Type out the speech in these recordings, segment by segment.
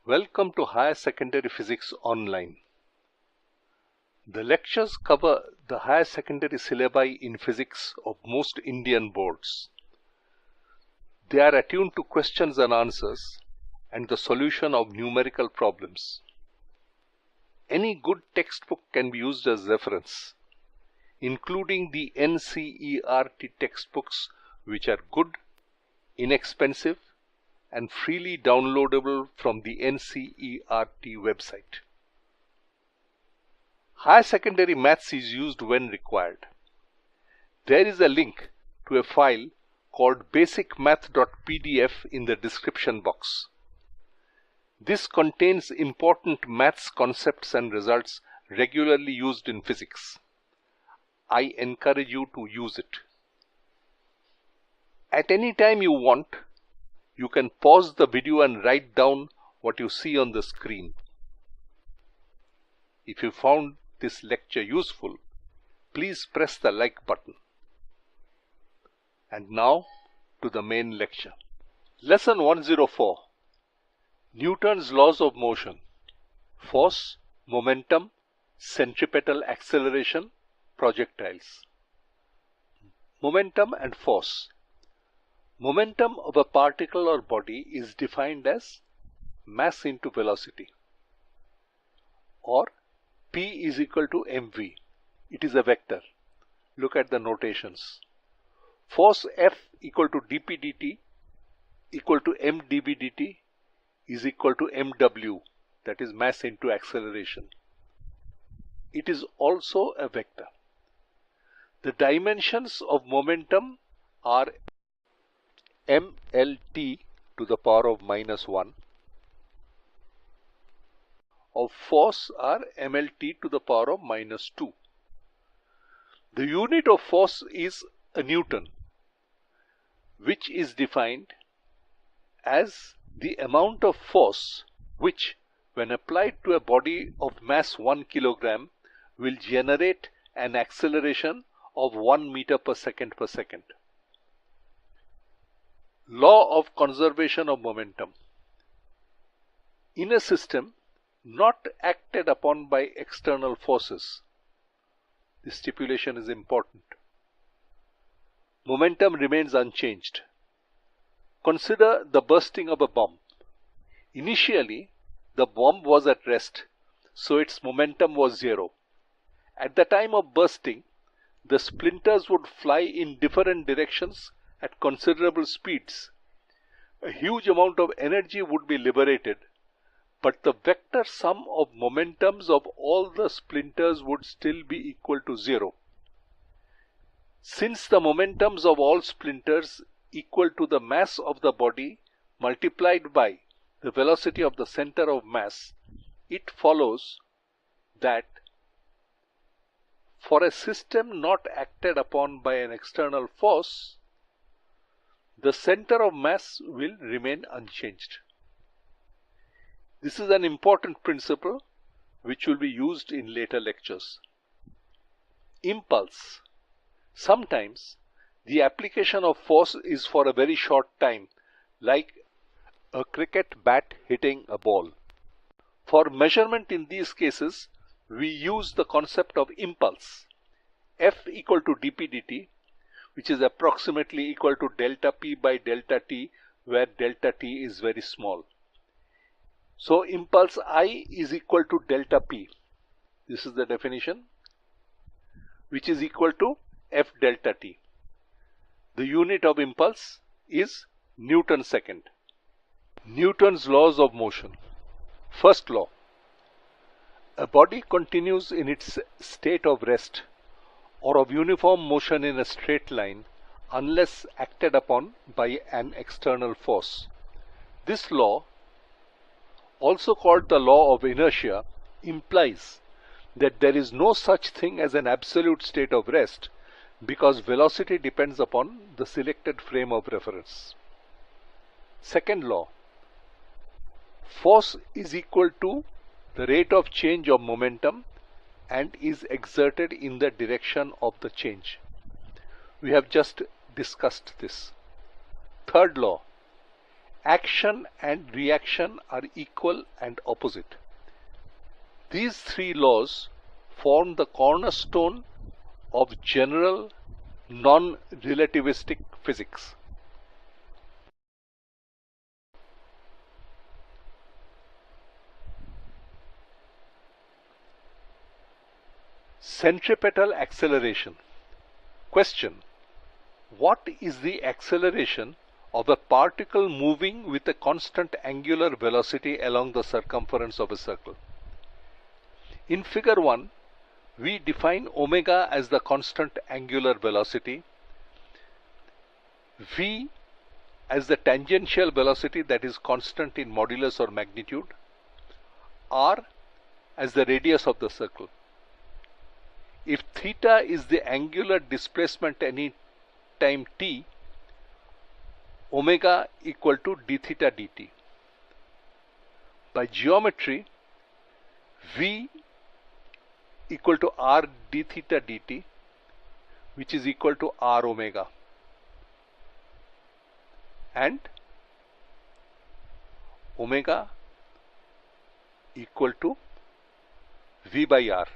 Welcome to Higher Secondary Physics Online. The lectures cover the higher secondary syllabi in physics of most Indian boards. They are attuned to questions and answers and the solution of numerical problems. Any good textbook can be used as reference, including the NCERT textbooks, which are good, inexpensive, and freely downloadable from the NCERT website. Higher secondary maths is used when required. There is a link to a file called basicmath.pdf in the description box. This contains important maths concepts and results regularly used in physics. I encourage you to use it. At any time you want, you can pause the video and write down what you see on the screen. If you found this lecture useful, please press the like button. And now to the main lecture. Lesson 104. Newton's laws of motion: force, momentum, centripetal acceleration, projectiles. Momentum and force. Momentum of a particle or body is defined as mass into velocity, or P is equal to mv. It is a vector. Look at the notations. Force F equal to dp dt equal to m dv dt is equal to mw, that is mass into acceleration. It is also a vector. The dimensions of momentum are mlt to the power of -1, of force are mlt to the power of -2. The unit of force is a Newton, which is defined as the amount of force which, when applied to a body of mass 1 kilogram, will generate an acceleration of 1 meter per second per second. Law of conservation of momentum. In a system not acted upon by external forces, this stipulation is important, momentum remains unchanged. Consider the bursting of a bomb. Initially, the bomb was at rest, so its momentum was 0. At the time of bursting, the splinters would fly in different directions at considerable speeds. A huge amount of energy would be liberated, but the vector sum of momentums of all the splinters would still be equal to 0. Since the momentums of all splinters equal to the mass of the body multiplied by the velocity of the center of mass, it follows that for a system not acted upon by an external force, the center of mass will remain unchanged. This is an important principle which will be used in later lectures. Impulse. Sometimes the application of force is for a very short time, like a cricket bat hitting a ball. For measurement in these cases, we use the concept of impulse. F equal to dp dt, which is approximately equal to delta p by delta t, where delta t is very small. So impulse I is equal to delta p. This is the definition, which is equal to F delta t. The unit of impulse is Newton second. Newton's laws of motion. First law. A body continues in its state of rest or of uniform motion in a straight line unless acted upon by an external force. This law, also called the law of inertia, implies that there is no such thing as an absolute state of rest because velocity depends upon the selected frame of reference. Second law. Force is equal to the rate of change of momentum and is exerted in the direction of the change. We have just discussed this. Third law. action and reaction are equal and opposite. These three laws form the cornerstone of general non-relativistic physics. Centripetal acceleration. Question: what is the acceleration of a particle moving with a constant angular velocity along the circumference of a circle? In figure 1, we define omega as the constant angular velocity, v as the tangential velocity that is constant in modulus or magnitude, r as the radius of the circle. If theta is the angular displacement any time t, omega equal to d theta dt. By geometry, v equal to r d theta dt, which is equal to r omega, and omega equal to v by r.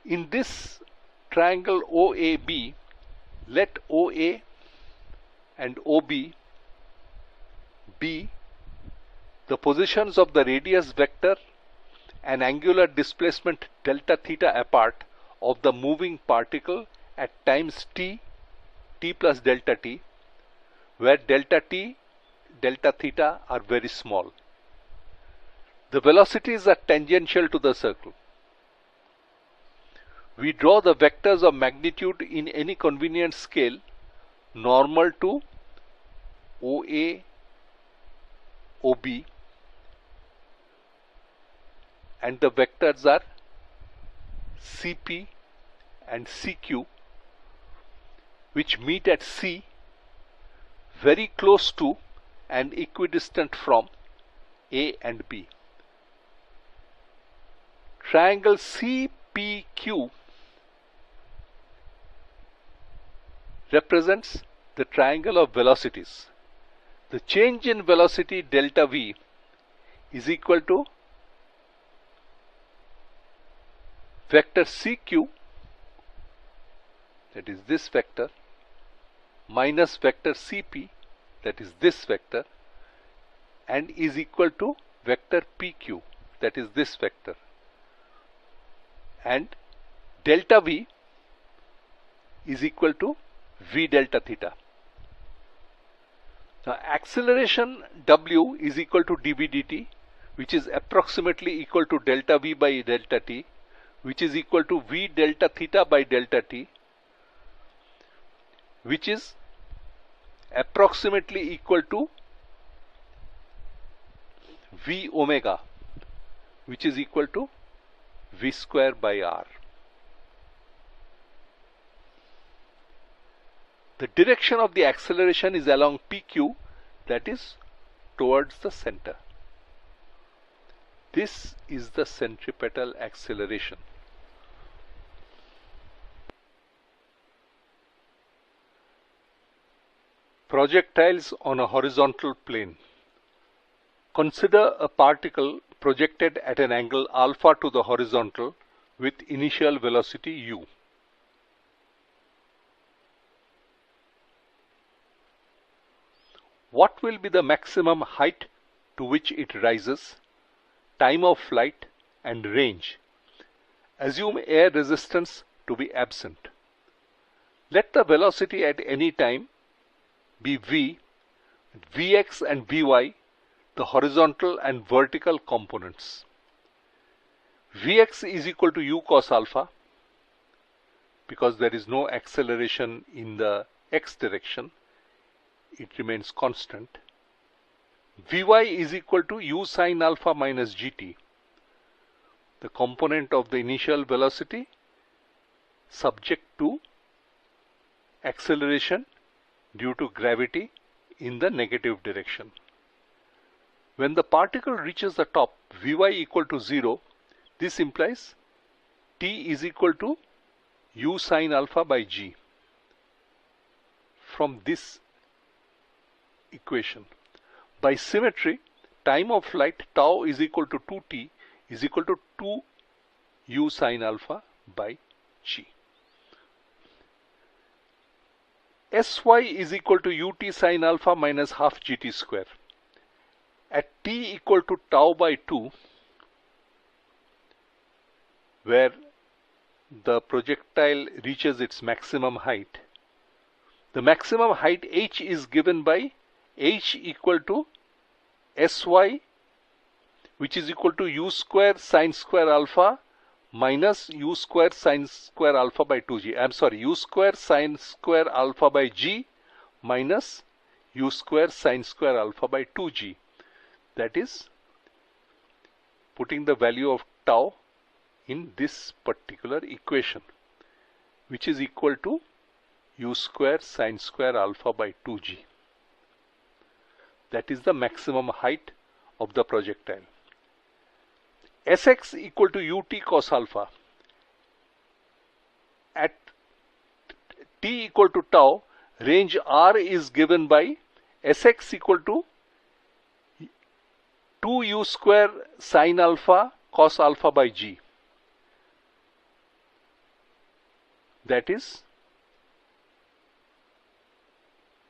In this triangle OAB, let OA and OB be the positions of the radius vector and angular displacement delta theta apart of the moving particle at times t plus delta t, where delta t, delta theta are very small. The velocities are tangential to the circle. We draw the vectors of magnitude in any convenient scale normal to OA, OB, and the vectors are CP and CQ, which meet at C, very close to and equidistant from A and B. Triangle CPQ represents the triangle of velocities. The change in velocity delta v is equal to vector CQ, that is this vector, minus vector CP, that is this vector, and is equal to vector PQ, that is this vector. And delta v is equal to v delta theta. Now acceleration w is equal to dv dt, which is approximately equal to delta v by delta t, which is equal to v delta theta by delta t, which is approximately equal to v omega, which is equal to v square by r. The direction of the acceleration is along PQ, that is towards the center. This is the centripetal acceleration. Projectiles on a horizontal plane. Consider a particle projected at an angle alpha to the horizontal with initial velocity u. What will be the maximum height to which it rises, time of flight, and range? Assume air resistance to be absent. Let the velocity at any time be v, vx and vy, the horizontal and vertical components. Vx is equal to u cos alpha, because there is no acceleration in the x direction, it remains constant. Vy is equal to u sin alpha minus gt, the component of the initial velocity subject to acceleration due to gravity in the negative direction. When the particle reaches the top, Vy equal to 0, this implies t is equal to u sin alpha by g. from this equation. By symmetry, time of flight tau is equal to 2t is equal to 2 u sine alpha by g. Sy is equal to ut sine alpha minus half gt square. At t equal to tau by 2, where the projectile reaches its maximum height, the maximum height h is given by h equal to sy, which is equal to u square sine square alpha minus u square sine square alpha by 2g. I am sorry, u square sine square alpha by g minus u square sine square alpha by 2g. That is putting the value of tau in this particular equation, which is equal to u square sine square alpha by 2g. That is the maximum height of the projectile. Sx equal to ut cos alpha. At t equal to tau, range r is given by Sx equal to 2 u square sine alpha cos alpha by g. That is,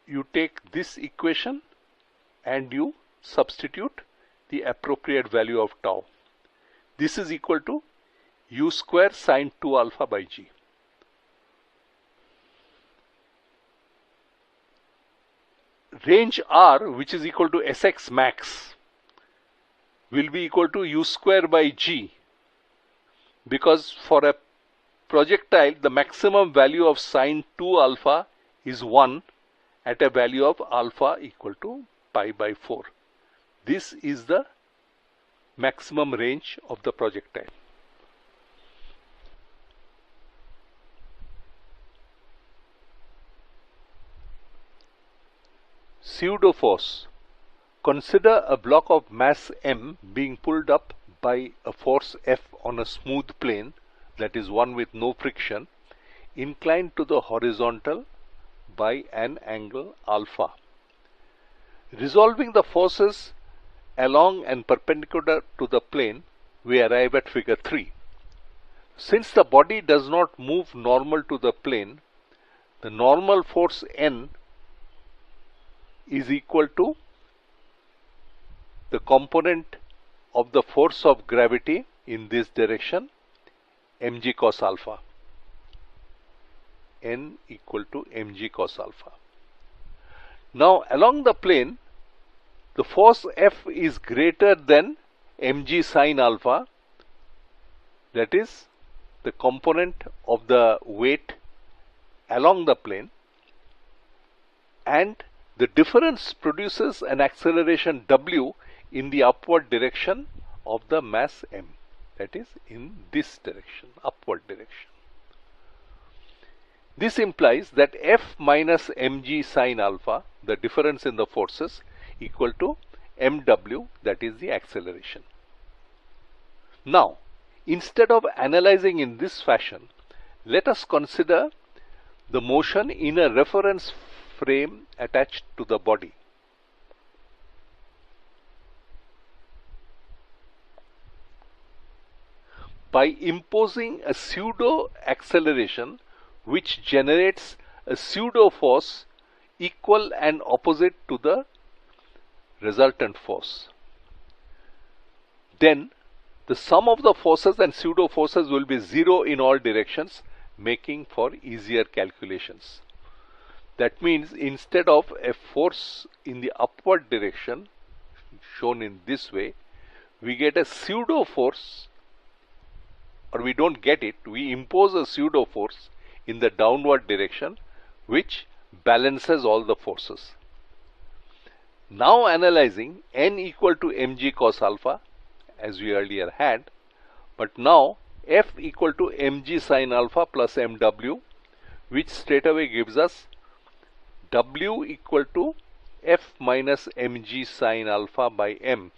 you take this equation and you substitute the appropriate value of tau. This is equal to u square sine 2 alpha by g. Range r, which is equal to Sx max, will be equal to u square by g, because for a projectile the maximum value of sine 2 alpha is 1 at a value of alpha equal to pi by 4. This is the maximum range of the projectile. Pseudo force. Consider a block of mass m being pulled up by a force F on a smooth plane, that is one with no friction, inclined to the horizontal by an angle alpha. Resolving the forces along and perpendicular to the plane, we arrive at figure 3. Since the body does not move normal to the plane, the normal force N is equal to the component of the force of gravity in this direction, mg cos alpha. N equal to mg cos alpha. Now along the plane, the force F is greater than mg sine alpha, that is the component of the weight along the plane, and the difference produces an acceleration w in the upward direction of the mass m, that is in this direction, upward direction. This implies that F minus mg sine alpha, the difference in the forces, equal to mw, that is the acceleration. Now, instead of analyzing in this fashion, let us consider the motion in a reference frame attached to the body. By imposing a pseudo acceleration which generates a pseudo force equal and opposite to the resultant force, then the sum of the forces and pseudo forces will be 0 in all directions, making for easier calculations. That means instead of a force in the upward direction shown in this way, we get a pseudo force, or we don't get it, we impose a pseudo force in the downward direction which balances all the forces. Now analyzing, n equal to mg cos alpha as we earlier had, but now F equal to mg sine alpha plus mw, which straight away gives us w equal to F minus mg sine alpha by m.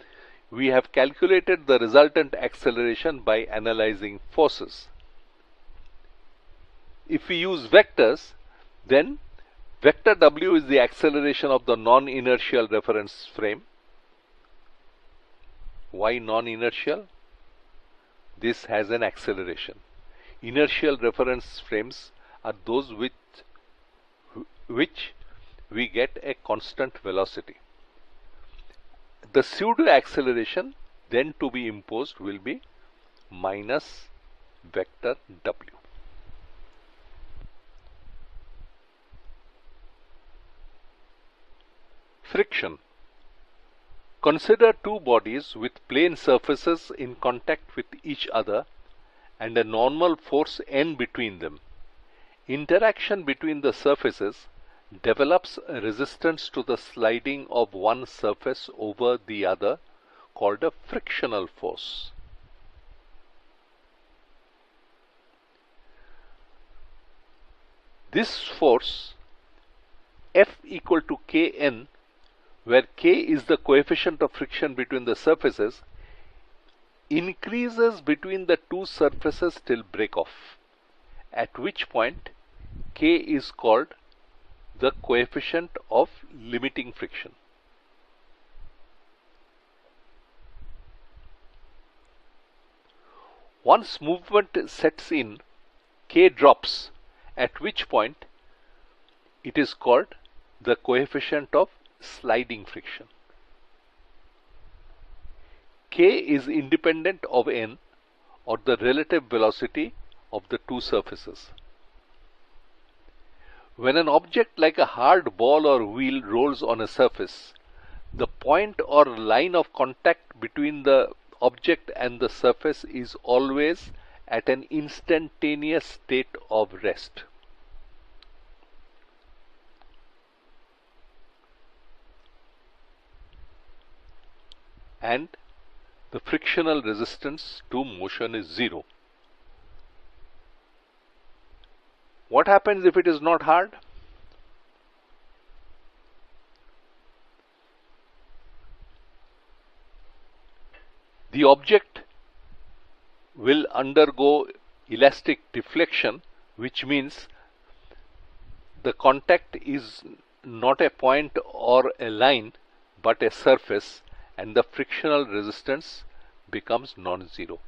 We have calculated the resultant acceleration by analyzing forces. If we use vectors, then Vector W is the acceleration of the non-inertial reference frame. Why non-inertial? This has an acceleration. Inertial reference frames are those with which we get a constant velocity. The pseudo acceleration then to be imposed will be minus vector W. Friction. Consider two bodies with plane surfaces in contact with each other and a normal force N between them. Interaction between the surfaces develops a resistance to the sliding of one surface over the other called a frictional force. This force F equal to Kn, where K is the coefficient of friction between the surfaces, increases between the two surfaces till break-off, at which point K is called the coefficient of limiting friction. Once movement sets in, K drops, at which point it is called the coefficient of sliding friction. K is independent of N, or the relative velocity of the two surfaces. When an object like a hard ball or wheel rolls on a surface, the point or line of contact between the object and the surface is always at an instantaneous state of rest. And the frictional resistance to motion is zero. What happens if it is not hard? The object will undergo elastic deflection, which means the contact is not a point or a line but a surface, and the frictional resistance becomes non-zero.